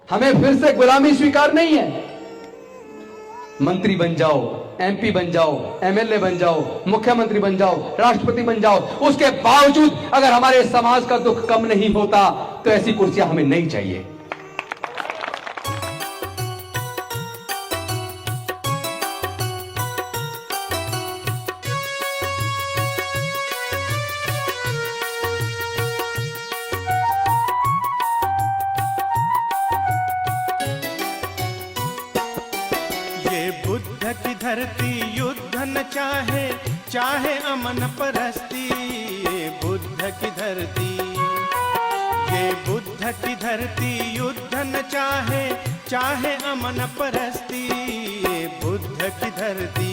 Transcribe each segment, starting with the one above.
हमें फिर से गुलामी स्वीकार नहीं है। मंत्री बन जाओ, एमपी बन जाओ, एमएलए बन जाओ, मुख्यमंत्री बन जाओ, राष्ट्रपति बन जाओ, उसके बावजूद अगर हमारे समाज का दुख कम नहीं होता तो ऐसी कुर्सियां हमें नहीं चाहिए। बुद्ध की धरती युद्ध न चाहे, चाहे अमन परस्ती। ये बुद्ध की धरती, ये बुद्ध की धरती युद्ध न चाहे, चाहे अमन परस्ती। ये बुद्ध की धरती।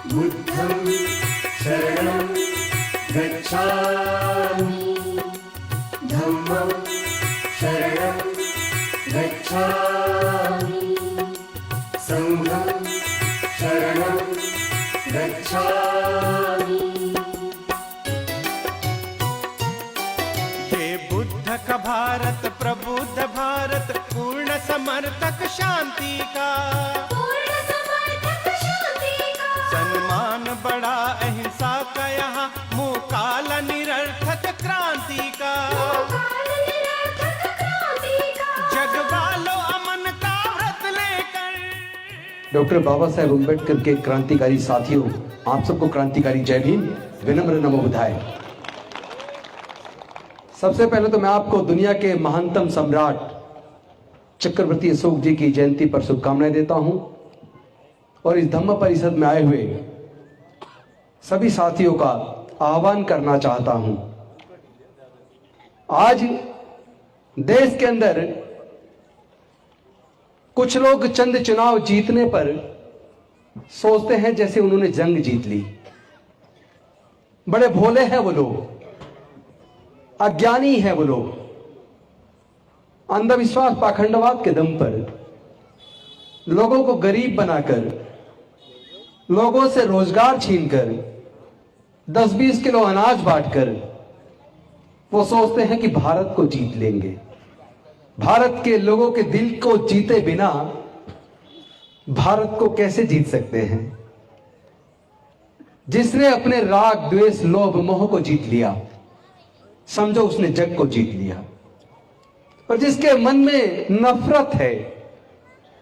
बुद्धं शरणं गच्छामि, धम्मं शरणं गच्छामि, संघं शरणं गच्छामि। ये बुद्ध का भारत, प्रबुद्ध भारत, पूर्ण समर्थक शांति का, सम्मान बड़ा अहिंसा का, यहाँ मुकाल निरर्थक क्रांति का। जगवालो अमन का व्रत लेकर। डॉक्टर बाबा साहेब अम्बेडकर के क्रांतिकारी साथियों, आप सबको क्रांतिकारी जय भीम, विनम्र नमो बुधाय। सबसे पहले तो मैं आपको दुनिया के महानतम सम्राट चक्रवर्ती अशोक जी की जयंती पर शुभकामनाएं देता हूं और इस धम्म परिषद में आए हुए सभी साथियों का आह्वान करना चाहता हूं। आज देश के अंदर कुछ लोग चंद चुनाव जीतने पर सोचते हैं जैसे उन्होंने जंग जीत ली। बड़े भोले हैं वो लोग, अज्ञानी हैं वो लोग। अंधविश्वास पाखंडवाद के दम पर लोगों को गरीब बनाकर, लोगों से रोजगार छीनकर, 10-20 किलो अनाज बांटकर वो सोचते हैं कि भारत को जीत लेंगे। भारत के लोगों के दिल को जीते बिना भारत को कैसे जीत सकते हैं? जिसने अपने राग, द्वेष, लोभ, मोह को जीत लिया, समझो उसने जग को जीत लिया। और जिसके मन में नफरत है,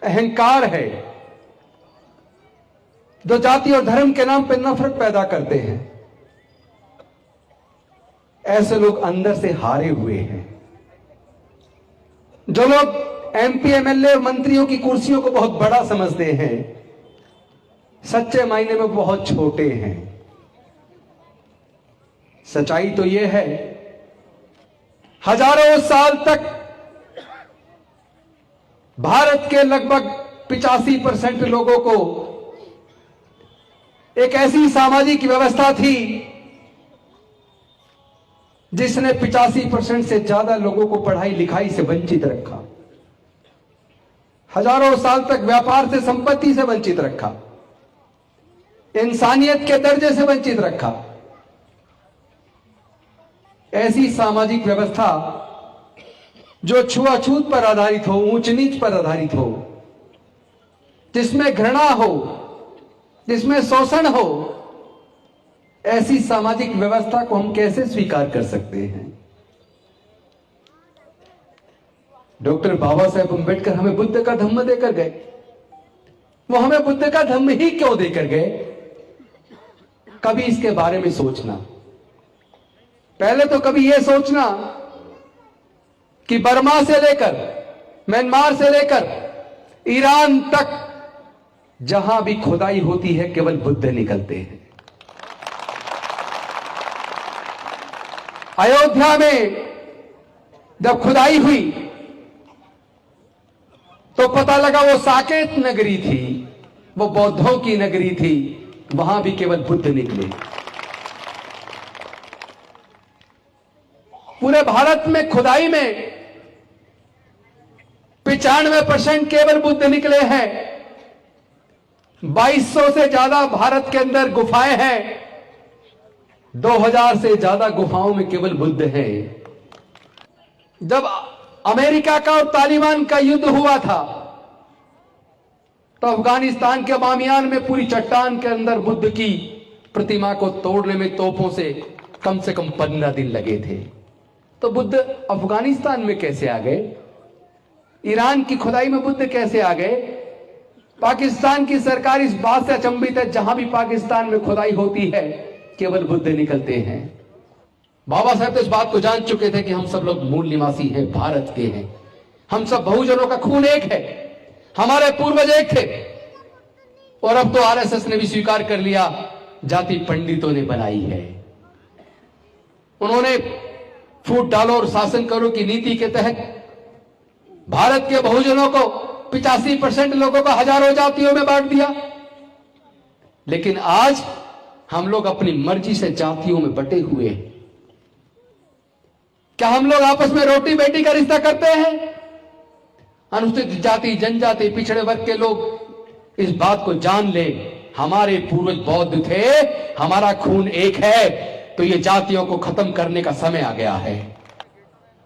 अहंकार है, जो जाति और धर्म के नाम पे नफरत पैदा करते हैं, ऐसे लोग अंदर से हारे हुए हैं। जो लोग एमपी, एमएलए और मंत्रियों की कुर्सियों को बहुत बड़ा समझते हैं, सच्चे मायने में बहुत छोटे हैं। सच्चाई तो यह है, हजारों साल तक भारत के लगभग 85% लोगों को एक ऐसी सामाजिक व्यवस्था थी जिसने 85% से ज्यादा लोगों को पढ़ाई लिखाई से वंचित रखा। हजारों साल तक व्यापार से, संपत्ति से वंचित रखा, इंसानियत के दर्जे से वंचित रखा। ऐसी सामाजिक व्यवस्था जो छुआछूत पर आधारित हो, ऊंच नीच पर आधारित हो, जिसमें घृणा हो, जिसमें शोषण हो, ऐसी सामाजिक व्यवस्था को हम कैसे स्वीकार कर सकते हैं? डॉक्टर बाबा साहेब अम्बेडकर हमें बुद्ध का धम्म देकर गए। वो हमें बुद्ध का धम्म ही क्यों देकर गए? कभी इसके बारे में सोचना। पहले तो कभी यह सोचना कि बर्मा से लेकर, म्यांमार से लेकर ईरान तक जहां भी खुदाई होती है केवल बुद्ध निकलते हैं। अयोध्या में जब खुदाई हुई तो पता लगा वो साकेत नगरी थी, वो बौद्धों की नगरी थी, वहां भी केवल बुद्ध निकले। पूरे भारत में खुदाई में 95% केवल बुद्ध निकले हैं। 2200 से ज्यादा भारत के अंदर गुफाएं हैं, 2000 से ज्यादा गुफाओं में केवल बुद्ध हैं। जब अमेरिका का और तालिबान का युद्ध हुआ था, तो अफगानिस्तान के बामियान में पूरी चट्टान के अंदर बुद्ध की प्रतिमा को तोड़ने में तोपों से कम 15 दिन लगे थे। तो बुद्ध अफगानिस्तान में कैसे आ गए? ईरान की खुदाई में बुद्ध कैसे आ गए? पाकिस्तान की सरकार इस बात से अचंभित है, जहां भी पाकिस्तान में खुदाई होती है केवल बुद्ध निकलते हैं। बाबा साहब तो इस बात को जान चुके थे कि हम सब लोग मूल निवासी हैं, भारत के हैं, हम सब बहुजनों का खून एक है, हमारे पूर्वज एक थे। और अब तो आरएसएस ने भी स्वीकार कर लिया, जाति पंडितों ने बनाई है। उन्होंने फूट डालो और शासन करो की नीति के तहत भारत के बहुजनों को 85% लोगों को हजारों जातियों में बांट दिया। लेकिन आज हम लोग अपनी मर्जी से जातियों में बटे हुए हैं। क्या हम लोग आपस में रोटी बेटी का रिश्ता करते हैं? अनुसूचित जाति, जनजाति, पिछड़े वर्ग के लोग इस बात को जान ले, हमारे पूर्वज बौद्ध थे, हमारा खून एक है, तो ये जातियों को खत्म करने का समय आ गया है।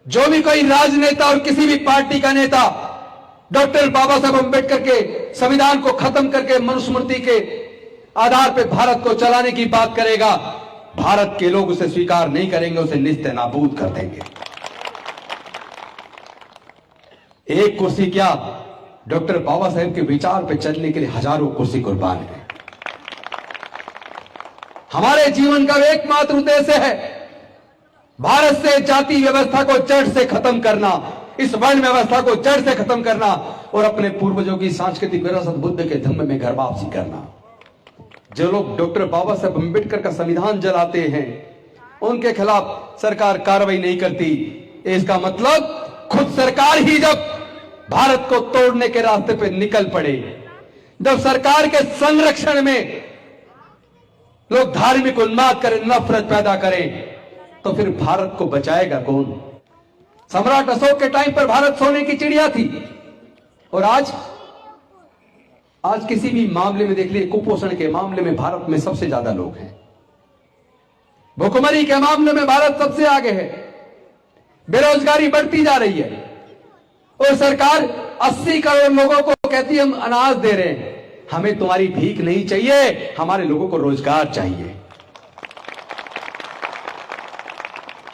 जो भी कोई राजनेता और किसी भी पार्टी का नेता डॉक्टर बाबा साहब अम्बेडकर के संविधान को खत्म करके मनुस्मृति के आधार पर भारत को चलाने की बात करेगा, भारत के लोग उसे स्वीकार नहीं करेंगे, उसे निस्ते नाबूद कर देंगे। एक कुर्सी क्या, डॉक्टर बाबा साहेब के विचार पे चलने के लिए हजारों कुर्सी कुर्बान है। हमारे जीवन का एकमात्र उद्देश्य है भारत से जाति व्यवस्था को जड़ से खत्म करना, इस वर्ण व्यवस्था को जड़ से खत्म करना और अपने पूर्वजों की सांस्कृतिक विरासत बुद्ध के धम्म में घर वापसी करना। जो लोग डॉक्टर बाबा साहब अम्बेडकर का संविधान जलाते हैं, उनके खिलाफ सरकार कार्रवाई नहीं करती, इसका मतलब खुद सरकार ही जब भारत को तोड़ने के रास्ते पे निकल पड़े, जब सरकार के संरक्षण में लोग धार्मिक उन्माद करें, नफरत पैदा करें, तो फिर भारत को बचाएगा कौन? सम्राट अशोक के टाइम पर भारत सोने की चिड़िया थी, और आज किसी भी मामले में देख लीजिए, कुपोषण के मामले में भारत में सबसे ज्यादा लोग हैं, भुखमरी के मामले में भारत सबसे आगे है, बेरोजगारी बढ़ती जा रही है, और सरकार 80 करोड़ लोगों को कहती है हम अनाज दे रहे हैं। हमें तुम्हारी भीख नहीं चाहिए, हमारे लोगों को रोजगार चाहिए,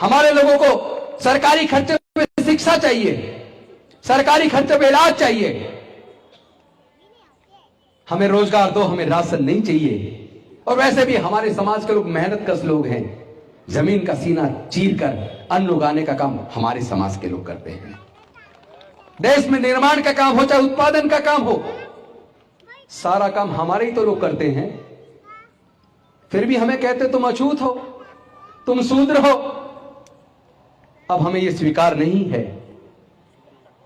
हमारे लोगों को सरकारी खर्चे पे शिक्षा चाहिए, सरकारी खर्चे पे इलाज चाहिए, हमें रोजगार दो, हमें राशन नहीं चाहिए। और वैसे भी हमारे समाज के लोग मेहनत कश लोग हैं, जमीन का सीना चीर कर अन्न उगाने का काम हमारे समाज के लोग करते हैं। देश में निर्माण का काम हो चाहे उत्पादन का काम हो, सारा काम हमारे ही तो लोग करते हैं। फिर भी हमें कहते तुम अछूत हो, तुम शूद्र हो। अब हमें यह स्वीकार नहीं है,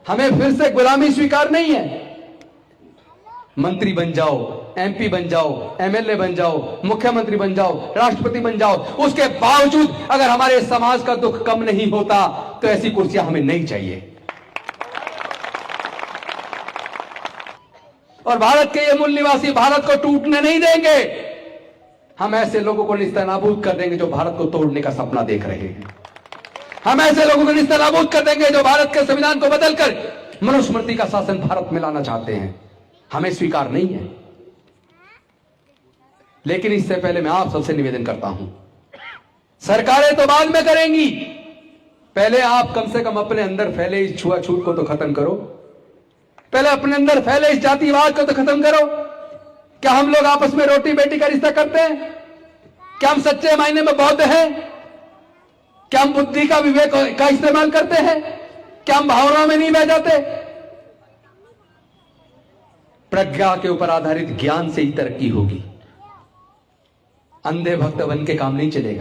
हमें फिर से गुलामी स्वीकार नहीं है। मंत्री बन जाओ, एमपी बन जाओ, एमएलए बन जाओ, मुख्यमंत्री बन जाओ, राष्ट्रपति बन जाओ, उसके बावजूद अगर हमारे समाज का दुख कम नहीं होता तो ऐसी कुर्सियां हमें नहीं चाहिए। और भारत के ये मूल निवासी भारत को टूटने नहीं देंगे। हम ऐसे लोगों को निस्तानाबूद कर देंगे जो भारत को तोड़ने का सपना देख रहे हैं। हम ऐसे लोगों को निस्तानाबूद कर देंगे जो भारत के संविधान को बदलकर मनुस्मृति का शासन भारत में लाना चाहते हैं। हमें स्वीकार नहीं है। लेकिन इससे पहले मैं आप सबसे निवेदन करता हूं, सरकारें तो बाद में करेंगी, पहले आप कम से कम अपने अंदर फैले इस छुआछूत को तो खत्म करो। पहले अपने अंदर फैले इस जातिवाद को तो खत्म करो। क्या हम लोग आपस में रोटी बेटी का रिश्ता करते हैं? क्या हम सच्चे मायने में बौद्ध हैं? क्या हम बुद्धि का विवेक का इस्तेमाल करते हैं? क्या हम भावनाओं में नहीं बह जाते? प्रज्ञा के ऊपर आधारित ज्ञान से ही तरक्की होगी। अंधे भक्त बन के काम नहीं चलेगा।